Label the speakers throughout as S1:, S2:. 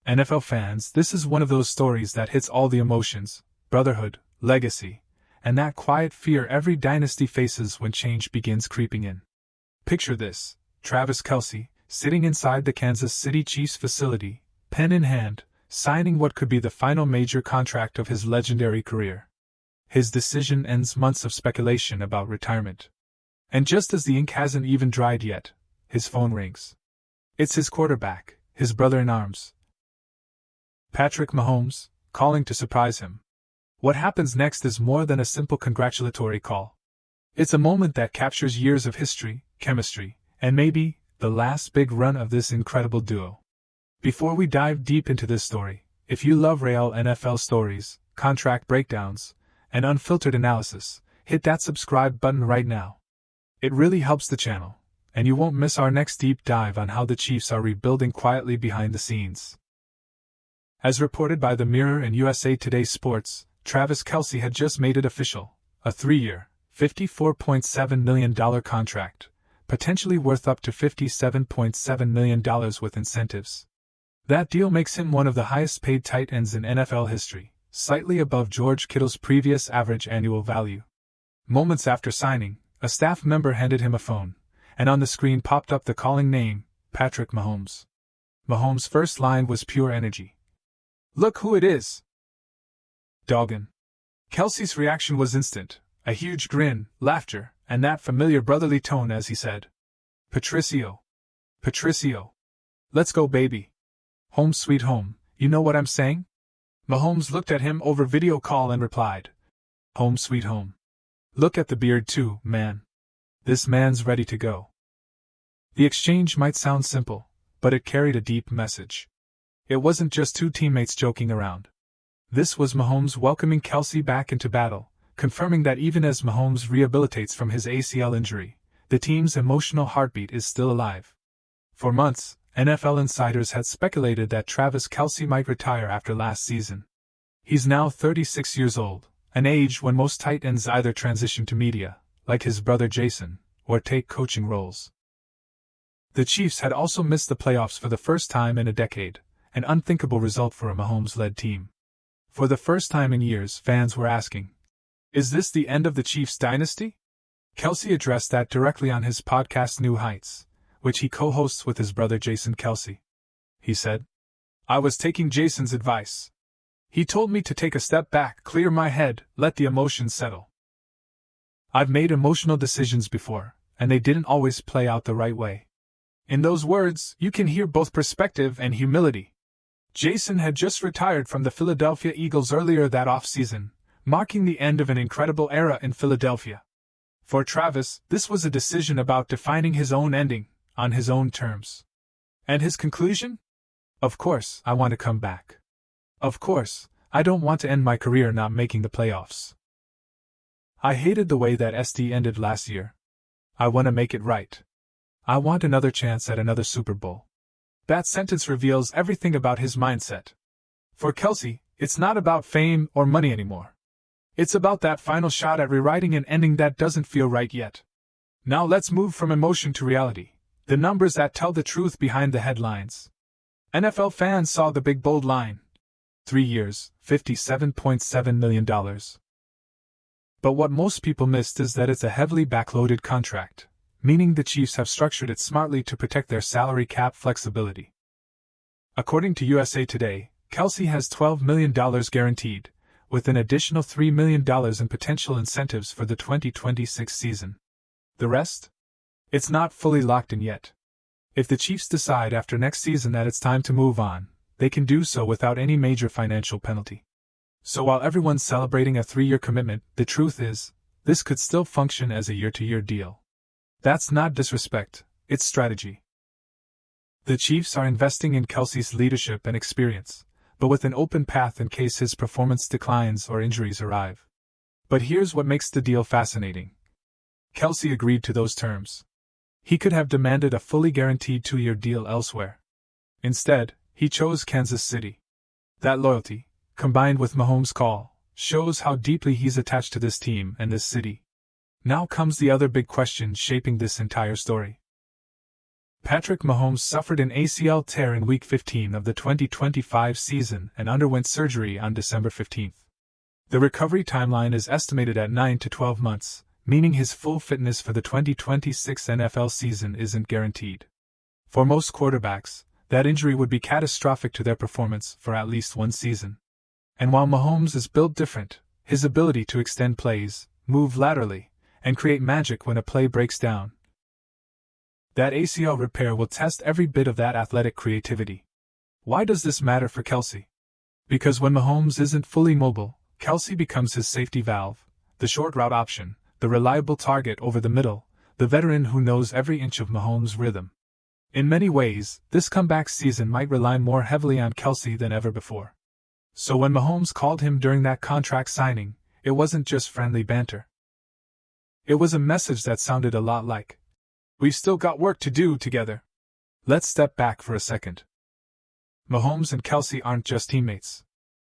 S1: NFL fans, this is one of those stories that hits all the emotions, brotherhood, legacy, and that quiet fear every dynasty faces when change begins creeping in. Picture this: Travis Kelce, sitting inside the Kansas City Chiefs facility, pen in hand, signing what could be the final major contract of his legendary career. His decision ends months of speculation about retirement. And just as the ink hasn't even dried yet, his phone rings. It's his quarterback, his brother-in-arms, Patrick Mahomes, calling to surprise him. What happens next is more than a simple congratulatory call. It's a moment that captures years of history, chemistry, and maybe the last big run of this incredible duo. Before we dive deep into this story, if you love real NFL stories, contract breakdowns, and unfiltered analysis, hit that subscribe button right now. It really helps the channel, and you won't miss our next deep dive on how the Chiefs are rebuilding quietly behind the scenes. As reported by The Mirror and USA Today Sports, Travis Kelce had just made it official: a 3-year, $54.7 million contract, potentially worth up to $57.7 million with incentives. That deal makes him one of the highest-paid tight ends in NFL history, slightly above George Kittle's previous average annual value. Moments after signing, a staff member handed him a phone, and on the screen popped up the calling name, Patrick Mahomes. Mahomes' first line was pure energy. "Look who it is!" "Doggin." Kelce's reaction was instant, a huge grin, laughter, and that familiar brotherly tone as he said, Patricio. Let's go, baby. Home sweet home, you know what I'm saying?" Mahomes looked at him over video call and replied, "Home sweet home. Look at the beard too, man. This man's ready to go." The exchange might sound simple, but it carried a deep message. It wasn't just two teammates joking around. This was Mahomes welcoming Kelce back into battle, confirming that even as Mahomes rehabilitates from his ACL injury, the team's emotional heartbeat is still alive. For months, NFL insiders had speculated that Travis Kelce might retire after last season. He's now 36 years old, an age when most tight ends either transition to media, like his brother Jason, or take coaching roles. The Chiefs had also missed the playoffs for the first time in a decade, an unthinkable result for a Mahomes-led team. For the first time in years, fans were asking, is this the end of the Chiefs' dynasty? Kelce addressed that directly on his podcast New Heights, which he co-hosts with his brother Jason Kelce. He said, "I was taking Jason's advice. He told me to take a step back, clear my head, let the emotions settle. I've made emotional decisions before, and they didn't always play out the right way." In those words, you can hear both perspective and humility. Jason had just retired from the Philadelphia Eagles earlier that offseason, marking the end of an incredible era in Philadelphia. For Travis, this was a decision about defining his own ending, on his own terms. And his conclusion? Of course, I want to come back. Of course, I don't want to end my career not making the playoffs. I hated the way that SD ended last year. I want to make it right. I want another chance at another Super Bowl. That sentence reveals everything about his mindset. For Kelce, it's not about fame or money anymore. It's about that final shot at rewriting an ending that doesn't feel right yet. Now let's move from emotion to reality, the numbers that tell the truth behind the headlines. NFL fans saw the big bold line. 3 years, $57.7 million. But what most people missed is that it's a heavily backloaded contract, meaning the Chiefs have structured it smartly to protect their salary cap flexibility. According to USA Today, Kelce has $12 million guaranteed, with an additional $3 million in potential incentives for the 2026 season. The rest? It's not fully locked in yet. If the Chiefs decide after next season that it's time to move on, they can do so without any major financial penalty. So while everyone's celebrating a 3-year commitment, the truth is, this could still function as a year-to-year deal. That's not disrespect, it's strategy. The Chiefs are investing in Kelce's leadership and experience, but with an open path in case his performance declines or injuries arrive. But here's what makes the deal fascinating. Kelce agreed to those terms. He could have demanded a fully guaranteed 2-year deal elsewhere. Instead, he chose Kansas City. That loyalty, combined with Mahomes' call, shows how deeply he's attached to this team and this city. Now comes the other big question shaping this entire story. Patrick Mahomes suffered an ACL tear in Week 15 of the 2025 season and underwent surgery on December 15. The recovery timeline is estimated at 9 to 12 months, meaning his full fitness for the 2026 NFL season isn't guaranteed. For most quarterbacks, that injury would be catastrophic to their performance for at least one season. And while Mahomes is built different, his ability to extend plays, move laterally, and create magic when a play breaks down, that ACL repair will test every bit of that athletic creativity. Why does this matter for Kelce? Because when Mahomes isn't fully mobile, Kelce becomes his safety valve, the short route option, the reliable target over the middle, the veteran who knows every inch of Mahomes' rhythm. In many ways, this comeback season might rely more heavily on Kelce than ever before. So when Mahomes called him during that contract signing, it wasn't just friendly banter. It was a message that sounded a lot like, "We've still got work to do together." Let's step back for a second. Mahomes and Kelce aren't just teammates.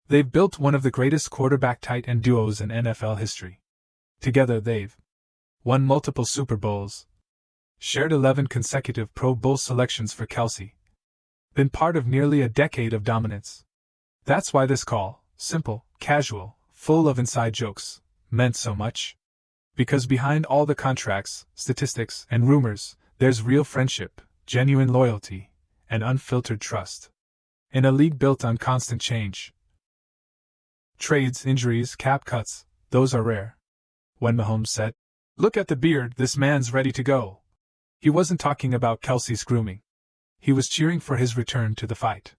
S1: They've built one of the greatest quarterback tight end duos in NFL history. Together they've won multiple Super Bowls, shared 11 consecutive Pro Bowl selections for Kelce, been part of nearly a decade of dominance. That's why this call, simple, casual, full of inside jokes, meant so much. Because behind all the contracts, statistics, and rumors, there's real friendship, genuine loyalty, and unfiltered trust. In a league built on constant change. Trades, injuries, cap cuts, those are rare. When Mahomes said, "Look at the beard, this man's ready to go," he wasn't talking about Kelce's grooming. He was cheering for his return to the fight.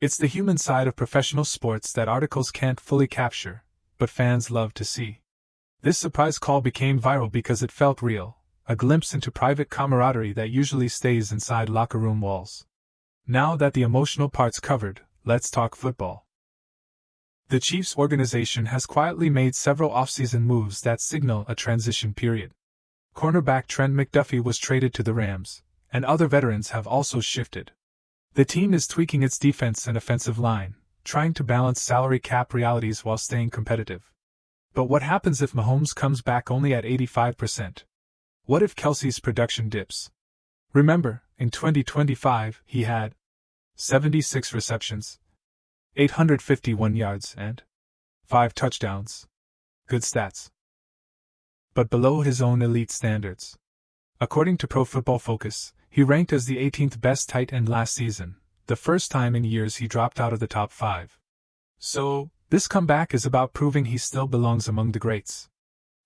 S1: It's the human side of professional sports that articles can't fully capture, but fans love to see. This surprise call became viral because it felt real, a glimpse into private camaraderie that usually stays inside locker room walls. Now that the emotional part's covered, let's talk football. The Chiefs organization has quietly made several offseason moves that signal a transition period. Cornerback Trent McDuffie was traded to the Rams, and other veterans have also shifted. The team is tweaking its defense and offensive line, trying to balance salary cap realities while staying competitive. But what happens if Mahomes comes back only at 85%? What if Kelce's production dips? Remember, in 2025, he had 76 receptions, 851 yards, and 5 touchdowns. Good stats. But below his own elite standards. According to Pro Football Focus, he ranked as the 18th best tight end last season, the first time in years he dropped out of the top 5. So, this comeback is about proving he still belongs among the greats.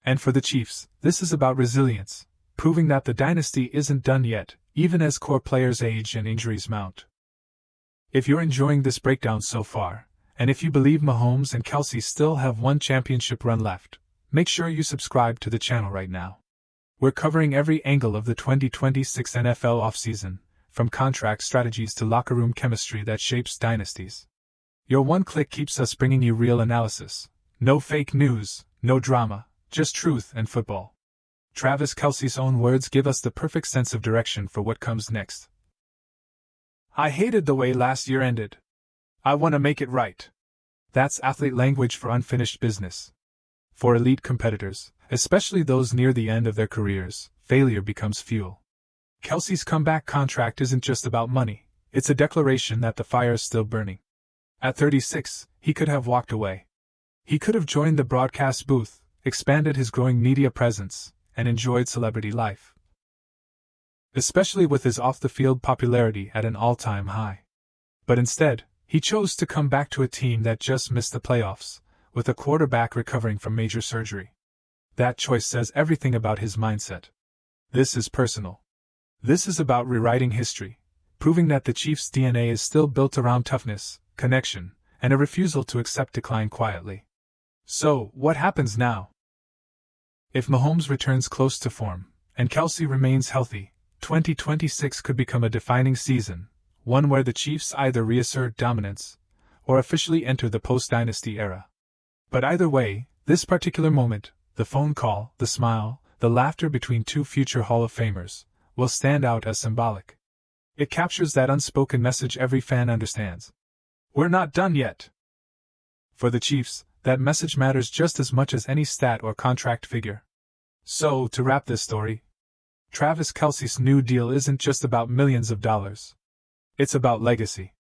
S1: And for the Chiefs, this is about resilience, proving that the dynasty isn't done yet, even as core players age and injuries mount. If you're enjoying this breakdown so far, and if you believe Mahomes and Kelce still have one championship run left, make sure you subscribe to the channel right now. We're covering every angle of the 2026 NFL offseason, from contract strategies to locker room chemistry that shapes dynasties. Your one click keeps us bringing you real analysis. No fake news, no drama, just truth and football. Travis Kelce's own words give us the perfect sense of direction for what comes next. "I hated the way last year ended. I want to make it right." That's athlete language for unfinished business. For elite competitors, especially those near the end of their careers, failure becomes fuel. Kelce's comeback contract isn't just about money, it's a declaration that the fire is still burning. At 36, he could have walked away. He could have joined the broadcast booth, expanded his growing media presence, and enjoyed celebrity life. Especially with his off-the-field popularity at an all-time high. But instead, he chose to come back to a team that just missed the playoffs, with a quarterback recovering from major surgery. That choice says everything about his mindset. This is personal. This is about rewriting history, proving that the Chiefs' DNA is still built around toughness, connection, and a refusal to accept decline quietly. So, what happens now? If Mahomes returns close to form, and Kelce remains healthy, 2026 could become a defining season, one where the Chiefs either reassert dominance, or officially enter the post-dynasty era. But either way, this particular moment, the phone call, the smile, the laughter between two future Hall of Famers, will stand out as symbolic. It captures that unspoken message every fan understands. We're not done yet. For the Chiefs, that message matters just as much as any stat or contract figure. So, to wrap this story, Travis Kelce's new deal isn't just about millions of dollars. It's about legacy.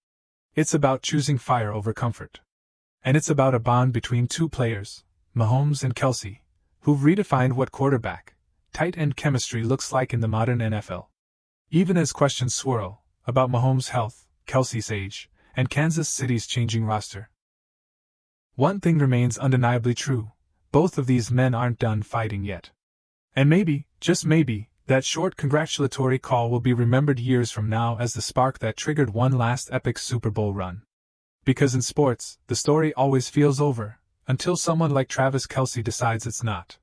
S1: It's about choosing fire over comfort. And it's about a bond between two players, Mahomes and Kelce, who've redefined what quarterback, tight end chemistry looks like in the modern NFL. Even as questions swirl about Mahomes' health, Kelce's age, and Kansas City's changing roster, one thing remains undeniably true: both of these men aren't done fighting yet. And maybe, just maybe, that short congratulatory call will be remembered years from now as the spark that triggered one last epic Super Bowl run. Because in sports, the story always feels over, until someone like Travis Kelce decides it's not.